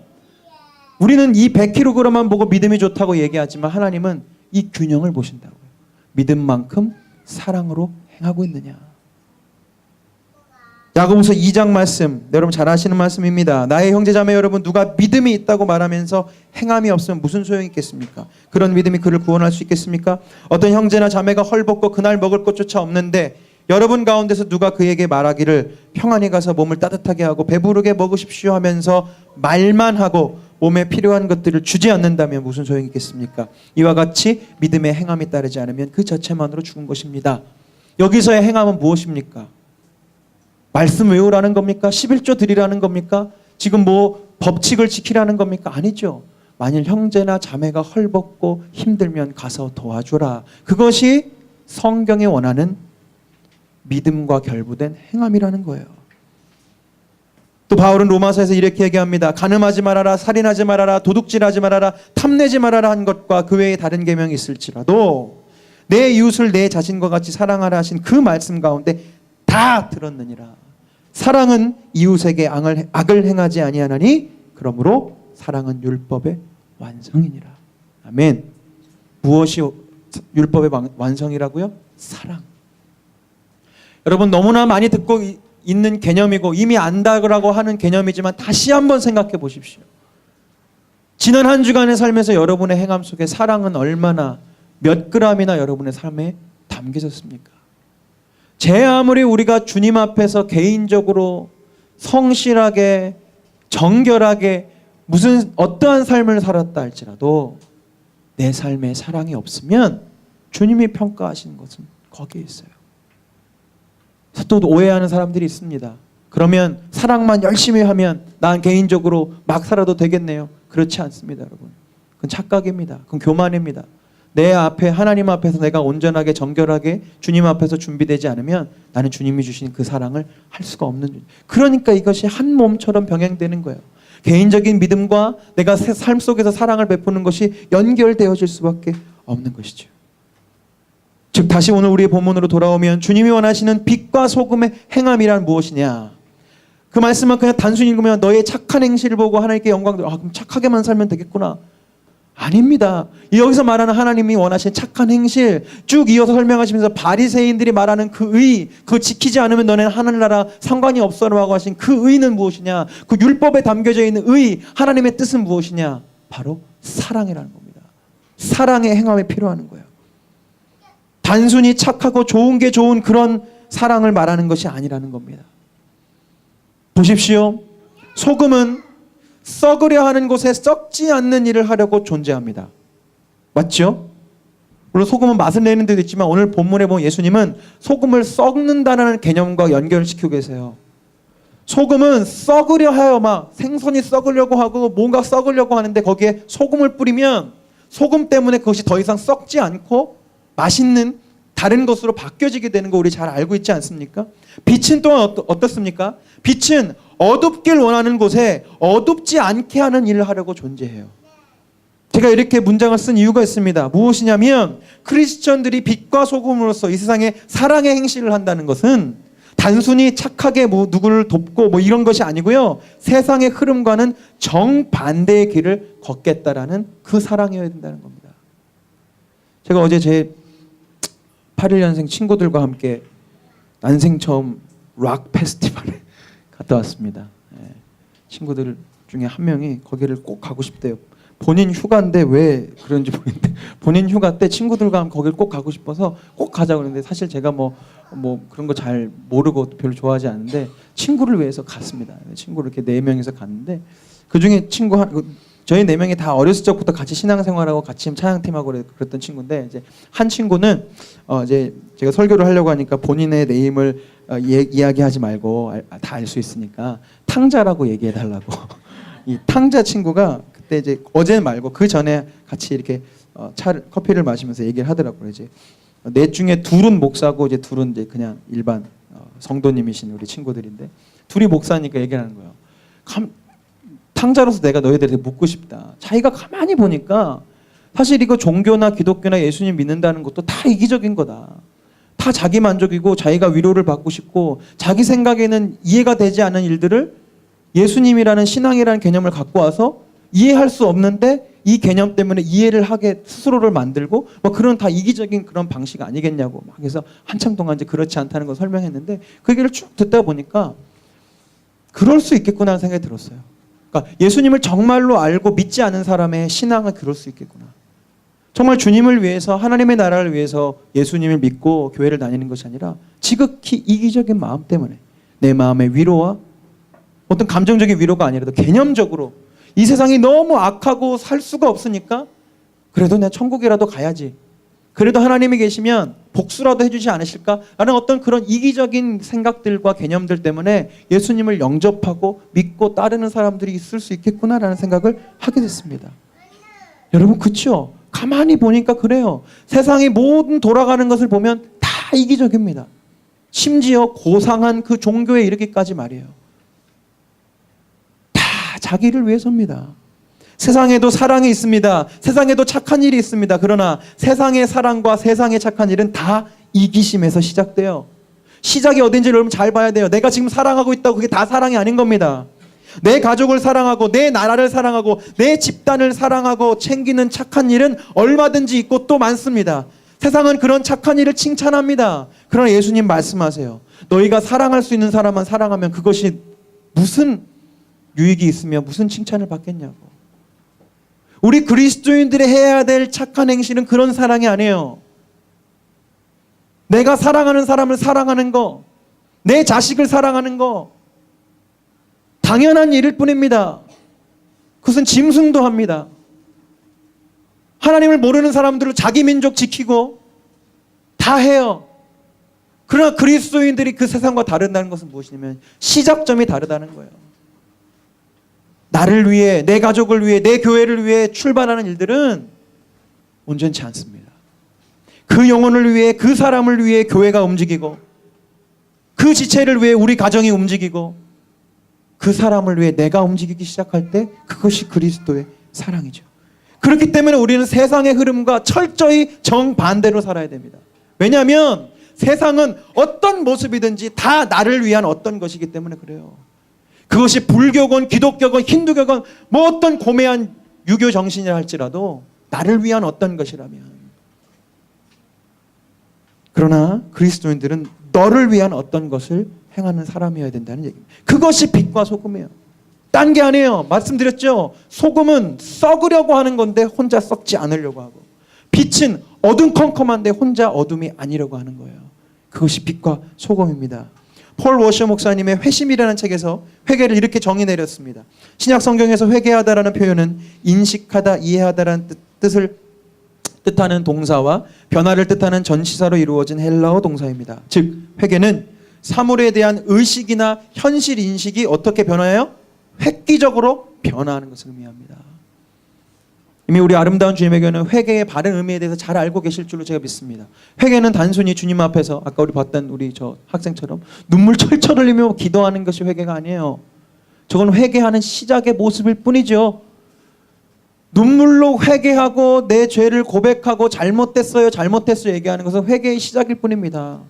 Speaker 1: 우리는 이 100kg만 보고 믿음이 좋다고 얘기하지만 하나님은 이 균형을 보신다고요. 믿음만큼 사랑으로 행하고 있느냐. 야고보서 2장 말씀, 여러분 잘 아시는 말씀입니다. 나의 형제자매 여러분, 누가 믿음이 있다고 말하면서 행함이 없으면 무슨 소용이 있겠습니까? 그런 믿음이 그를 구원할 수 있겠습니까? 어떤 형제나 자매가 헐벗고 그날 먹을 것조차 없는데 여러분 가운데서 누가 그에게 말하기를 평안히 가서 몸을 따뜻하게 하고 배부르게 먹으십시오 하면서 말만 하고 몸에 필요한 것들을 주지 않는다면 무슨 소용이 있겠습니까? 이와 같이 믿음의 행함이 따르지 않으면 그 자체만으로 죽은 것입니다. 여기서의 행함은 무엇입니까? 말씀 외우라는 겁니까? 11조 드리라는 겁니까? 지금 뭐 법칙을 지키라는 겁니까? 아니죠. 만일 형제나 자매가 헐벗고 힘들면 가서 도와주라. 그것이 성경이 원하는 믿음과 결부된 행함이라는 거예요. 또 바울은 로마서에서 이렇게 얘기합니다. 간음하지 말아라, 살인하지 말아라, 도둑질하지 말아라, 탐내지 말아라 한 것과 그 외에 다른 계명이 있을지라도 내 이웃을 내 자신과 같이 사랑하라 하신 그 말씀 가운데 다 들었느니라. 사랑은 이웃에게 악을 행하지 아니하나니 그러므로 사랑은 율법의 완성이니라. 아멘. 무엇이 율법의 완성이라고요? 사랑. 여러분 너무나 많이 듣고 있는 개념이고 이미 안다고 하는 개념이지만 다시 한번 생각해 보십시오. 지난 한 주간의 삶에서 여러분의 행함 속에 사랑은 얼마나 몇 그램이나 여러분의 삶에 담겨졌습니까? 제 아무리 우리가 주님 앞에서 개인적으로 성실하게 정결하게 무슨 어떠한 삶을 살았다 할지라도 내 삶에 사랑이 없으면 주님이 평가하시는 것은 거기에 있어요. 또 오해하는 사람들이 있습니다. 그러면 사랑만 열심히 하면 난 개인적으로 막 살아도 되겠네요. 그렇지 않습니다, 여러분. 그건 착각입니다. 그건 교만입니다. 내 앞에 하나님 앞에서 내가 온전하게 정결하게 주님 앞에서 준비되지 않으면 나는 주님이 주신 그 사랑을 할 수가 없는. 그러니까 이것이 한 몸처럼 병행되는 거예요. 개인적인 믿음과 내가 삶 속에서 사랑을 베푸는 것이 연결되어질 수밖에 없는 것이죠. 즉 다시 오늘 우리의 본문으로 돌아오면 주님이 원하시는 빛과 소금의 행함이란 무엇이냐. 그 말씀만 그냥 단순히 읽으면 너의 착한 행실을 보고 하나님께 영광 들어. 그럼 착하게만 살면 되겠구나. 아닙니다. 여기서 말하는 하나님이 원하시는 착한 행실 쭉 이어서 설명하시면서 바리새인들이 말하는 그 의, 그거 지키지 않으면 너네는 하늘나라 상관이 없어라고 하신 그 의는 무엇이냐? 그 율법에 담겨져 있는 의, 하나님의 뜻은 무엇이냐? 바로 사랑이라는 겁니다. 사랑의 행함이 필요한 거예요. 단순히 착하고 좋은 게 좋은 그런 사랑을 말하는 것이 아니라는 겁니다. 보십시오. 소금은 썩으려 하는 곳에 썩지 않는 일을 하려고 존재합니다. 맞죠? 물론 소금은 맛을 내는 데도 있지만 오늘 본문에 보면 예수님은 소금을 썩는다는 개념과 연결시키고 계세요. 소금은 썩으려 하여 막 생선이 썩으려고 하고 뭔가 썩으려고 하는데 거기에 소금을 뿌리면 소금 때문에 그것이 더 이상 썩지 않고 맛있는 다른 것으로 바뀌어지게 되는 거 우리 잘 알고 있지 않습니까? 빛은 또한 어떻습니까? 빛은 어둡길 원하는 곳에 어둡지 않게 하는 일을 하려고 존재해요. 제가 이렇게 문장을 쓴 이유가 있습니다. 무엇이냐면 크리스천들이 빛과 소금으로서 이 세상에 사랑의 행실을 한다는 것은 단순히 착하게 누구를 돕고 이런 것이 아니고요. 세상의 흐름과는 정반대의 길을 걷겠다라는 그 사랑이어야 된다는 겁니다. 제가 어제 제 81년생 친구들과 함께 난생 처음 락 페스티벌에 갔다 왔습니다. 친구들 중에 한 명이 거기를 꼭 가고 싶대요. 본인 휴가인데 왜 그런지 모르겠는데 본인 휴가 때 친구들과 함께 거기를 꼭 가고 싶어서 꼭 가자고 그러는데 사실 제가 뭐 그런 거 잘 모르고 별로 좋아하지 않는데 친구를 위해서 갔습니다. 친구를 이렇게 4명이서 갔는데 그중에 저희 4명이 다 어렸을 적부터 같이 신앙생활하고 같이 찬양팀하고 그랬던 친구인데 이제 한 친구는 이제 제가 설교를 하려고 하니까 본인의 네임을 이야기하지 말고 다 알 수 있으니까 탕자라고 얘기해 달라고. 이 탕자 친구가 그때 이제 어제 말고 그 전에 같이 이렇게 커피를 마시면서 얘기를 하더라고요. 이제 넷 중에 둘은 목사고 이제 둘은 이제 그냥 일반 성도님이신 우리 친구들인데 둘이 목사니까 얘기하는 거예요. 탕자로서 내가 너희들한테 묻고 싶다. 자기가 가만히 보니까 사실 이거 종교나 기독교나 예수님 믿는다는 것도 다 이기적인 거다. 다 자기 만족이고 자기가 위로를 받고 싶고 자기 생각에는 이해가 되지 않는 일들을 예수님이라는 신앙이라는 개념을 갖고 와서 이해할 수 없는데 이 개념 때문에 이해를 하게 스스로를 만들고 뭐 그런 다 이기적인 그런 방식 아니겠냐고 막 해서 한참 동안 이제 그렇지 않다는 걸 설명했는데 그 얘기를 쭉 듣다 보니까 그럴 수 있겠구나 하는 생각이 들었어요. 그러니까 예수님을 정말로 알고 믿지 않은 사람의 신앙은 그럴 수 있겠구나. 정말 주님을 위해서 하나님의 나라를 위해서 예수님을 믿고 교회를 다니는 것이 아니라 지극히 이기적인 마음 때문에 내 마음의 위로와 어떤 감정적인 위로가 아니라도 개념적으로 이 세상이 너무 악하고 살 수가 없으니까 그래도 내가 천국이라도 가야지. 그래도 하나님이 계시면 복수라도 해주지 않으실까? 라는 어떤 그런 이기적인 생각들과 개념들 때문에 예수님을 영접하고 믿고 따르는 사람들이 있을 수 있겠구나라는 생각을 하게 됐습니다. 여러분 그렇죠? 가만히 보니까 그래요. 세상이 모든 돌아가는 것을 보면 다 이기적입니다. 심지어 고상한 그 종교에 이르기까지 말이에요. 다 자기를 위해서입니다. 세상에도 사랑이 있습니다. 세상에도 착한 일이 있습니다. 그러나 세상의 사랑과 세상의 착한 일은 다 이기심에서 시작돼요. 시작이 어딘지 여러분 잘 봐야 돼요. 내가 지금 사랑하고 있다고 그게 다 사랑이 아닌 겁니다. 내 가족을 사랑하고 내 나라를 사랑하고 내 집단을 사랑하고 챙기는 착한 일은 얼마든지 있고 또 많습니다. 세상은 그런 착한 일을 칭찬합니다. 그러나 예수님 말씀하세요. 너희가 사랑할 수 있는 사람만 사랑하면 그것이 무슨 유익이 있으며 무슨 칭찬을 받겠냐고. 우리 그리스도인들이 해야 될 착한 행실은 그런 사랑이 아니에요. 내가 사랑하는 사람을 사랑하는 거, 내 자식을 사랑하는 거 당연한 일일 뿐입니다. 그것은 짐승도 합니다. 하나님을 모르는 사람들을 자기 민족 지키고 다 해요. 그러나 그리스도인들이 그 세상과 다르다는 것은 무엇이냐면 시작점이 다르다는 거예요. 나를 위해, 내 가족을 위해, 내 교회를 위해 출발하는 일들은 온전치 않습니다. 그 영혼을 위해, 그 사람을 위해 교회가 움직이고 그 지체를 위해 우리 가정이 움직이고 그 사람을 위해 내가 움직이기 시작할 때 그것이 그리스도의 사랑이죠. 그렇기 때문에 우리는 세상의 흐름과 철저히 정반대로 살아야 됩니다. 왜냐하면 세상은 어떤 모습이든지 다 나를 위한 어떤 것이기 때문에 그래요. 그것이 불교건 기독교건 힌두교건 뭐 어떤 고매한 유교 정신이라 할지라도 나를 위한 어떤 것이라면, 그러나 그리스도인들은 너를 위한 어떤 것을 행하는 사람이어야 된다는 얘기입니다. 그것이 빛과 소금이에요. 딴 게 아니에요. 말씀드렸죠. 소금은 썩으려고 하는 건데 혼자 썩지 않으려고 하고, 빛은 어둠컴컴한데 혼자 어둠이 아니려고 하는 거예요. 그것이 빛과 소금입니다. 폴 워셔 목사님의 회심이라는 책에서 회개를 이렇게 정의 내렸습니다. 신약 성경에서 회개하다라는 표현은 인식하다, 이해하다라는 뜻을 뜻하는 동사와 변화를 뜻하는 전치사로 이루어진 헬라어 동사입니다. 즉 회개는 사물에 대한 의식이나 현실 인식이 어떻게 변화해요? 획기적으로 변화하는 것을 의미합니다. 이미 우리 아름다운 주님의 교회는 회개의 바른 의미에 대해서 잘 알고 계실 줄로 제가 믿습니다. 회개는 단순히 주님 앞에서 아까 우리 봤던 우리 저 학생처럼 눈물 철철 흘리며 기도하는 것이 회개가 아니에요. 저건 회개하는 시작의 모습일 뿐이죠. 눈물로 회개하고 내 죄를 고백하고 잘못됐어요 얘기하는 것은 회개의 시작일 뿐입니다.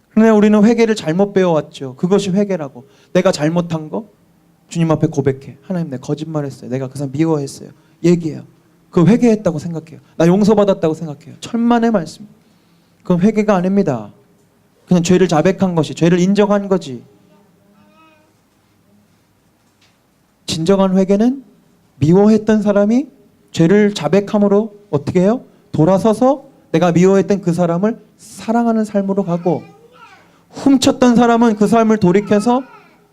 Speaker 1: 그런데 우리는 회개를 잘못 배워왔죠. 그것이 회개라고. 내가 잘못한 거 주님 앞에 고백해. 하나님, 내가 거짓말했어요. 내가 그 사람 미워했어요. 얘기해요. 그 회개했다고 생각해요. 나 용서받았다고 생각해요. 천만의 말씀. 그건 회개가 아닙니다. 그냥 죄를 자백한 것이, 죄를 인정한 거지. 진정한 회개는 미워했던 사람이 죄를 자백함으로 어떻게 해요? 돌아서서 내가 미워했던 그 사람을 사랑하는 삶으로 가고, 훔쳤던 사람은 그 삶을 돌이켜서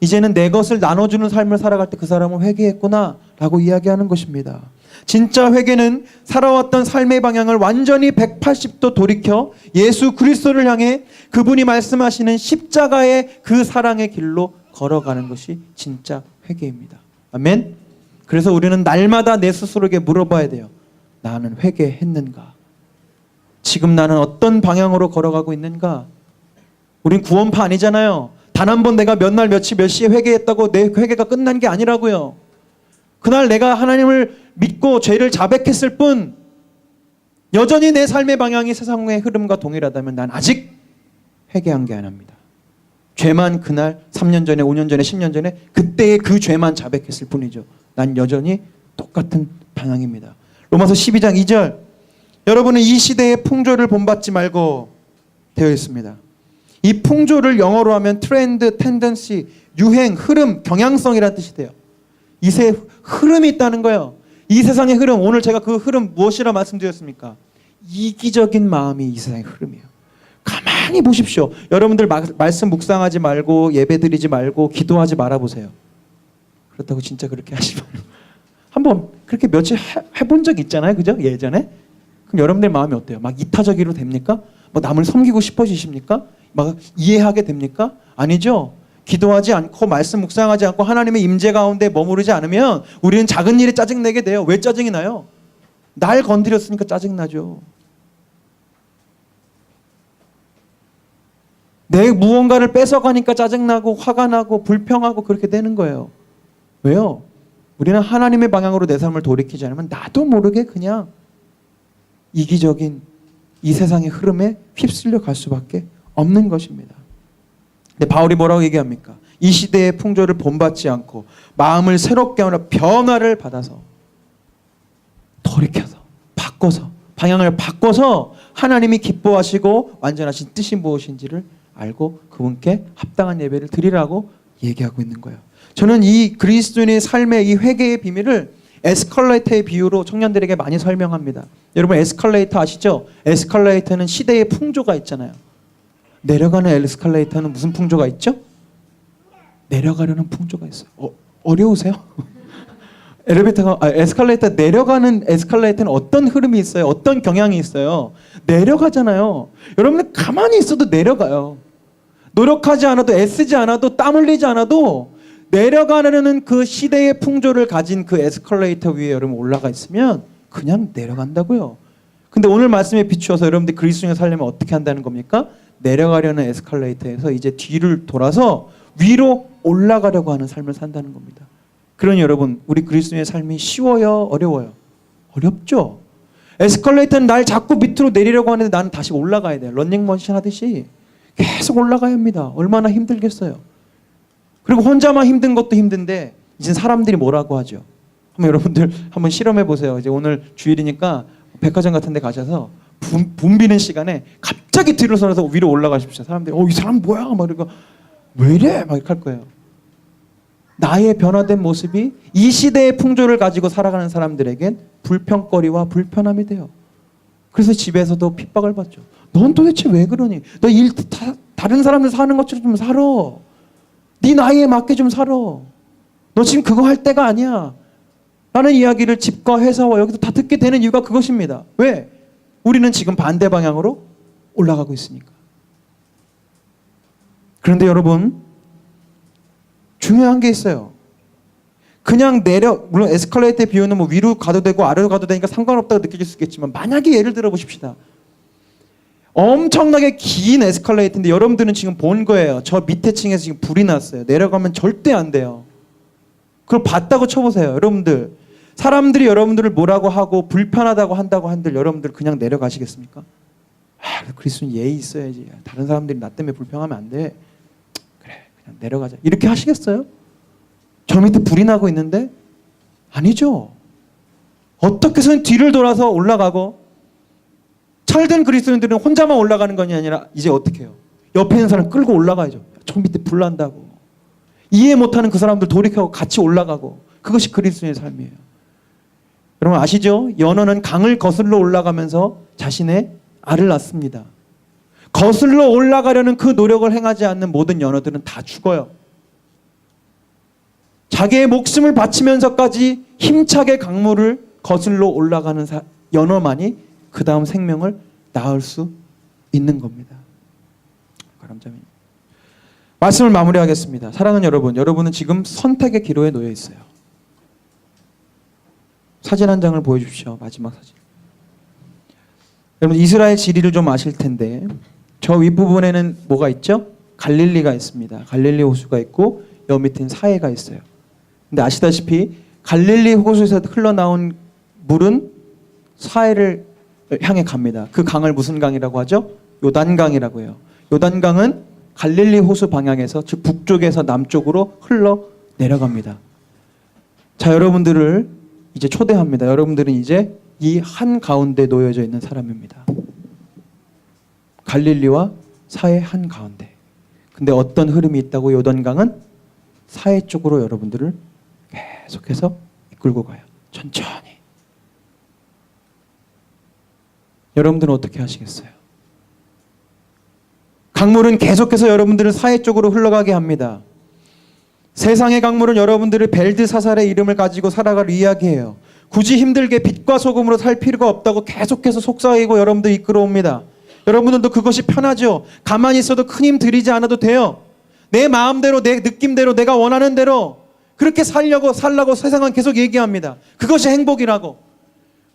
Speaker 1: 이제는 내 것을 나눠주는 삶을 살아갈 때 그 사람은 회개했구나 라고 이야기하는 것입니다. 진짜 회개는 살아왔던 삶의 방향을 완전히 180도 돌이켜 예수 그리스도를 향해 그분이 말씀하시는 십자가의 그 사랑의 길로 걸어가는 것이 진짜 회개입니다. 아멘. 그래서 우리는 날마다 내 스스로에게 물어봐야 돼요. 나는 회개했는가? 지금 나는 어떤 방향으로 걸어가고 있는가? 우린 구원파 아니잖아요. 단 한 번 내가 몇 날 며칠 몇 시에 회개했다고 내 회개가 끝난 게 아니라고요. 그날 내가 하나님을 믿고 죄를 자백했을 뿐 여전히 내 삶의 방향이 세상의 흐름과 동일하다면 난 아직 회개한 게 아닙니다. 죄만 그날 3년 전에 5년 전에 10년 전에 그때의 그 죄만 자백했을 뿐이죠. 난 여전히 똑같은 방향입니다. 로마서 12장 2절, 여러분은 이 시대의 풍조를 본받지 말고 되어 있습니다. 이 풍조를 영어로 하면 트렌드, 텐던시, 유행, 흐름, 경향성이라는 뜻이 돼요. 이 세 흐름이 있다는 거예요. 이 세상의 흐름, 오늘 제가 그 흐름 무엇이라 말씀드렸습니까? 이기적인 마음이 이 세상의 흐름이에요. 가만히 보십시오. 여러분들 말씀 묵상하지 말고 예배 드리지 말고 기도하지 말아보세요. 그렇다고 진짜 그렇게 하지 말고 한번 그렇게 며칠 해본 적 있잖아요. 그죠? 예전에. 그럼 여러분들 마음이 어때요? 막 이타적으로 됩니까? 뭐 남을 섬기고 싶어지십니까? 막 이해하게 됩니까? 아니죠. 기도하지 않고 말씀 묵상하지 않고 하나님의 임재 가운데 머무르지 않으면 우리는 작은 일에 짜증내게 돼요. 왜 짜증이 나요? 날 건드렸으니까 짜증나죠. 내 무언가를 뺏어가니까 짜증나고 화가 나고 불평하고 그렇게 되는 거예요. 왜요? 우리는 하나님의 방향으로 내 삶을 돌이키지 않으면 나도 모르게 그냥 이기적인 이 세상의 흐름에 휩쓸려 갈 수밖에 없는 것입니다. 근데 바울이 뭐라고 얘기합니까? 이 시대의 풍조를 본받지 않고 마음을 새롭게 하는 변화를 받아서 돌이켜서 바꿔서 방향을 바꿔서 하나님이 기뻐하시고 완전하신 뜻이 무엇인지를 알고 그분께 합당한 예배를 드리라고 얘기하고 있는 거예요. 저는 이 그리스도인의 삶의 이 회개의 비밀을 에스컬레이터의 비유로 청년들에게 많이 설명합니다. 여러분 에스컬레이터 아시죠? 에스컬레이터는 시대의 풍조가 있잖아요. 내려가는 에스컬레이터는 무슨 풍조가 있죠? 내려가려는 풍조가 있어요. 어려우세요? 에스컬레이터 내려가는 에스컬레이터는 어떤 흐름이 있어요? 어떤 경향이 있어요? 내려가잖아요. 여러분들 가만히 있어도 내려가요. 노력하지 않아도 애쓰지 않아도 땀 흘리지 않아도 내려가려는 그 시대의 풍조를 가진 그 에스컬레이터 위에 여러분 올라가 있으면 그냥 내려간다고요. 근데 오늘 말씀에 비추어서 여러분들 그리스도인을 살려면 어떻게 한다는 겁니까? 내려가려는 에스컬레이터에서 이제 뒤를 돌아서 위로 올라가려고 하는 삶을 산다는 겁니다. 그러니 여러분 우리 그리스도인의 삶이 쉬워요? 어려워요? 어렵죠. 에스컬레이터는 날 자꾸 밑으로 내리려고 하는데 나는 다시 올라가야 돼요. 런닝머신 하듯이 계속 올라가야 합니다. 얼마나 힘들겠어요. 그리고 혼자만 힘든 것도 힘든데 이제 사람들이 뭐라고 하죠. 한번 여러분들 한번 실험해 보세요. 이제 오늘 주일이니까 백화점 같은 데 가셔서 붐비는 시간에 갑자기 뒤로 서서 위로 올라가십시오. 사람들이 이 사람 뭐야? 막 이러고 왜 이래? 막 이렇게 할 거예요. 나의 변화된 모습이 이 시대의 풍조를 가지고 살아가는 사람들에겐 불평거리와 불편함이 돼요. 그래서 집에서도 핍박을 받죠. 넌 도대체 왜 그러니? 너 다른 사람들 사는 것처럼 좀 살아. 네 나이에 맞게 좀 살아. 너 지금 그거 할 때가 아니야. 라는 이야기를 집과 회사와 여기서 다 듣게 되는 이유가 그것입니다. 왜? 우리는 지금 반대 방향으로 올라가고 있으니까. 그런데 여러분 중요한 게 있어요. 그냥 물론 에스컬레이터의 비유는 뭐 위로 가도 되고 아래로 가도 되니까 상관없다고 느껴질 수 있겠지만 만약에 예를 들어 보십시다. 엄청나게 긴 에스컬레이터인데 여러분들은 지금 본 거예요. 저 밑에 층에서 지금 불이 났어요. 내려가면 절대 안 돼요. 그걸 봤다고 쳐보세요. 여러분들 사람들이 여러분들을 뭐라고 하고 불편하다고 한다고 한들 여러분들 그냥 내려가시겠습니까? 그리스도는 예의 있어야지. 다른 사람들이 나 때문에 불평하면 안 돼. 그래 그냥 내려가자. 이렇게 하시겠어요? 저 밑에 불이 나고 있는데? 아니죠. 어떻게 해서는 뒤를 돌아서 올라가고 철든 그리스도인들은 혼자만 올라가는 것이 아니라 이제 어떻게 해요? 옆에 있는 사람 끌고 올라가야죠. 저 밑에 불 난다고. 이해 못하는 그 사람들 돌이켜서 같이 올라가고 그것이 그리스도인의 삶이에요. 여러분 아시죠? 연어는 강을 거슬러 올라가면서 자신의 알을 낳습니다. 거슬러 올라가려는 그 노력을 행하지 않는 모든 연어들은 다 죽어요. 자기의 목숨을 바치면서까지 힘차게 강물을 거슬러 올라가는 연어만이 그 다음 생명을 낳을 수 있는 겁니다. 가람자매 말씀을 마무리하겠습니다. 사랑하는 여러분, 여러분은 지금 선택의 기로에 놓여 있어요. 사진 한 장을 보여주십시오. 마지막 사진. 여러분 이스라엘 지리를 좀 아실 텐데 저 윗부분에는 뭐가 있죠? 갈릴리가 있습니다. 갈릴리 호수가 있고 여 밑에는 사해가 있어요. 근데 아시다시피 갈릴리 호수에서 흘러나온 물은 사해를 향해 갑니다. 그 강을 무슨 강이라고 하죠? 요단강이라고 해요. 요단강은 갈릴리 호수 방향에서 즉 북쪽에서 남쪽으로 흘러 내려갑니다. 자, 여러분들을 이제 초대합니다. 여러분들은 이제 이 한 가운데 놓여져 있는 사람입니다. 갈릴리와 사해 한 가운데. 근데 어떤 흐름이 있다고? 요단강은 사해 쪽으로 여러분들을 계속해서 이끌고 가요. 천천히. 여러분들은 어떻게 하시겠어요? 강물은 계속해서 여러분들을 사해 쪽으로 흘러가게 합니다. 세상의 강물은 여러분들을 벨드사살의 이름을 가지고 살아갈 이야기예요. 굳이 힘들게 빛과 소금으로 살 필요가 없다고 계속해서 속삭이고 여러분들 이끌어옵니다. 여러분들도 그것이 편하죠. 가만히 있어도 큰 힘 들이지 않아도 돼요. 내 마음대로 내 느낌대로 내가 원하는 대로 그렇게 살라고 세상은 계속 얘기합니다. 그것이 행복이라고.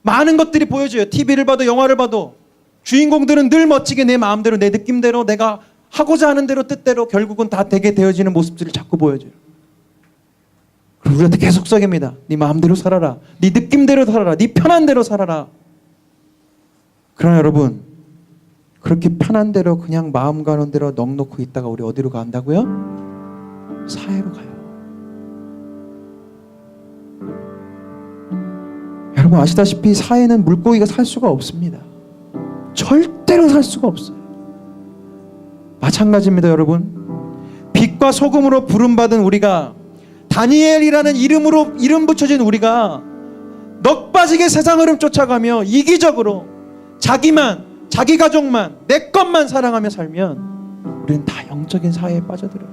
Speaker 1: 많은 것들이 보여줘요. TV를 봐도 영화를 봐도 주인공들은 늘 멋지게 내 마음대로 내 느낌대로 내가 하고자 하는 대로 뜻대로 결국은 다 되게 되어지는 모습들을 자꾸 보여줘요. 그리고 우리한테 계속 속삭입니다. 네 마음대로 살아라. 네 느낌대로 살아라. 네 편한 대로 살아라. 그러나 여러분 그렇게 편한 대로 그냥 마음 가는 대로 넋놓고 있다가 우리 어디로 간다고요? 사해로 가요. 여러분 아시다시피 사해는 물고기가 살 수가 없습니다. 절대로 살 수가 없어요. 마찬가지입니다. 여러분 빛과 소금으로 부름받은 우리가 다니엘이라는 이름 붙여진 우리가 넋 빠지게 세상 흐름 쫓아가며 이기적으로 자기만 자기 가족만 내 것만 사랑하며 살면 우리는 다 영적인 사회에 빠져들어요.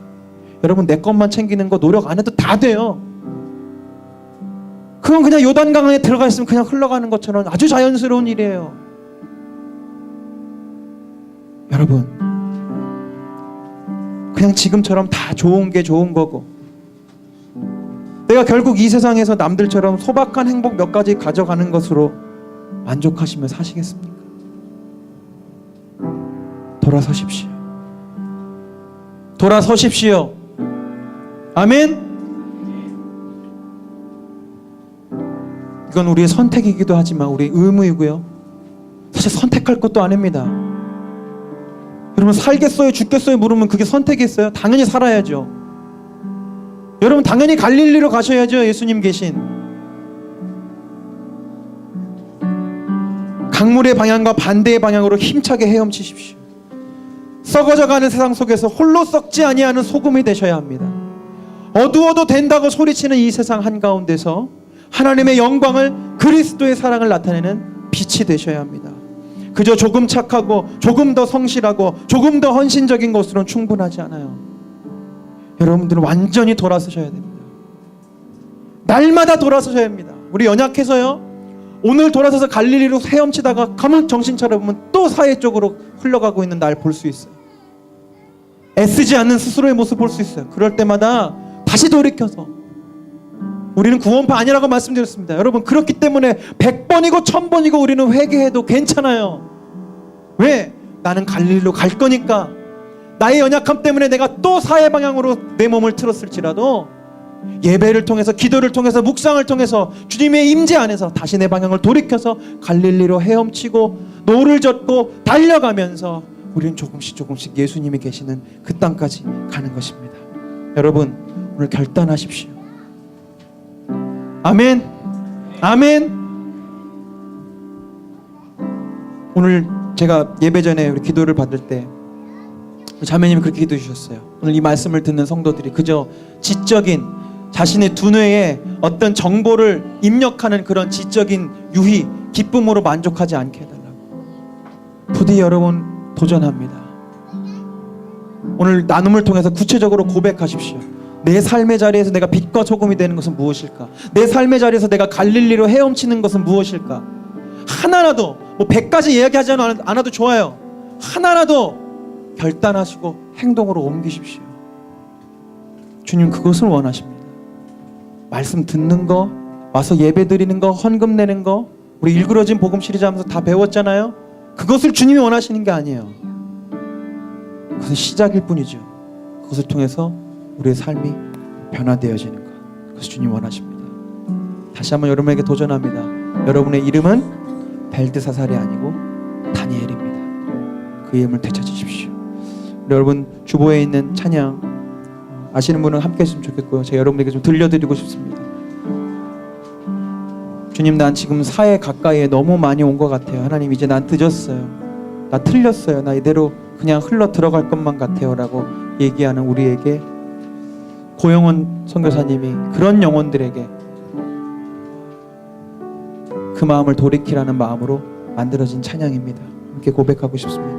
Speaker 1: 여러분 내 것만 챙기는 거 노력 안 해도 다 돼요. 그건 그냥 요단강에 들어가 있으면 그냥 흘러가는 것처럼 아주 자연스러운 일이에요. 여러분 그냥 지금처럼 다 좋은 게 좋은 거고 내가 결국 이 세상에서 남들처럼 소박한 행복 몇 가지 가져가는 것으로 만족하시며 사시겠습니까? 돌아서십시오. 돌아서십시오. 아멘. 이건 우리의 선택이기도 하지만 우리의 의무이고요. 사실 선택할 것도 아닙니다. 여러분 살겠어요 죽겠어요 물으면 그게 선택이겠어요? 당연히 살아야죠. 여러분 당연히 갈릴리로 가셔야죠. 예수님 계신 강물의 방향과 반대의 방향으로 힘차게 헤엄치십시오. 썩어져가는 세상 속에서 홀로 썩지 아니하는 소금이 되셔야 합니다. 어두워도 된다고 소리치는 이 세상 한가운데서 하나님의 영광을 그리스도의 사랑을 나타내는 빛이 되셔야 합니다. 그저 조금 착하고 조금 더 성실하고 조금 더 헌신적인 것으로는 충분하지 않아요. 여러분들은 완전히 돌아서셔야 됩니다. 날마다 돌아서셔야 합니다. 우리 연약해서요 오늘 돌아서서 갈릴리로 헤엄치다가 가만 정신 차려보면 또 사해 쪽으로 흘러가고 있는 날 볼 수 있어요. 애쓰지 않는 스스로의 모습 볼 수 있어요. 그럴 때마다 다시 돌이켜서 우리는 구원파 아니라고 말씀드렸습니다. 여러분 그렇기 때문에 100번이고 1000번이고 우리는 회개해도 괜찮아요. 왜? 나는 갈릴리로 갈 거니까. 나의 연약함 때문에 내가 또 사해 방향으로 내 몸을 틀었을지라도 예배를 통해서 기도를 통해서 묵상을 통해서 주님의 임재 안에서 다시 내 방향을 돌이켜서 갈릴리로 헤엄치고 노를 젓고 달려가면서 우리는 조금씩 예수님이 계시는 그 땅까지 가는 것입니다. 여러분 오늘 결단하십시오. 아멘. 아멘. 오늘 제가 예배 전에 우리 기도를 받을 때 자매님이 그렇게 기도해 주셨어요. 오늘 이 말씀을 듣는 성도들이 그저 지적인 자신의 두뇌에 어떤 정보를 입력하는 그런 지적인 유희, 기쁨으로 만족하지 않게 해달라고. 부디 여러분 도전합니다. 오늘 나눔을 통해서 구체적으로 고백하십시오. 내 삶의 자리에서 내가 빛과 소금이 되는 것은 무엇일까? 내 삶의 자리에서 내가 갈릴리로 헤엄치는 것은 무엇일까? 하나라도 뭐 100가지 이야기하지 않아도 좋아요. 하나라도 결단하시고 행동으로 옮기십시오. 주님 그것을 원하십니다. 말씀 듣는 거 와서 예배 드리는 거, 헌금 내는 거, 우리 일그러진 복음 시리즈 하면서 다 배웠잖아요. 그것을 주님이 원하시는 게 아니에요. 그것은 시작일 뿐이죠. 그것을 통해서 우리의 삶이 변화되어지는 것, 그것을 주님이 원하십니다. 다시 한번 여러분에게 도전합니다. 여러분의 이름은 벨드사살이 아니고 다니엘입니다. 그 이름을 되찾으십시오. 우리 여러분 주보에 있는 찬양 아시는 분은 함께 했으면 좋겠고요. 제가 여러분에게 좀 들려드리고 싶습니다. 주님, 난 지금 사회 가까이에 너무 많이 온 것 같아요. 하나님, 이제 난 늦었어요. 나 틀렸어요. 나 이대로 그냥 흘러 들어갈 것만 같아요 라고 얘기하는 우리에게 고영원 선교사님이 그런 영혼들에게 그 마음을 돌이키라는 마음으로 만들어진 찬양입니다. 함께 고백하고 싶습니다.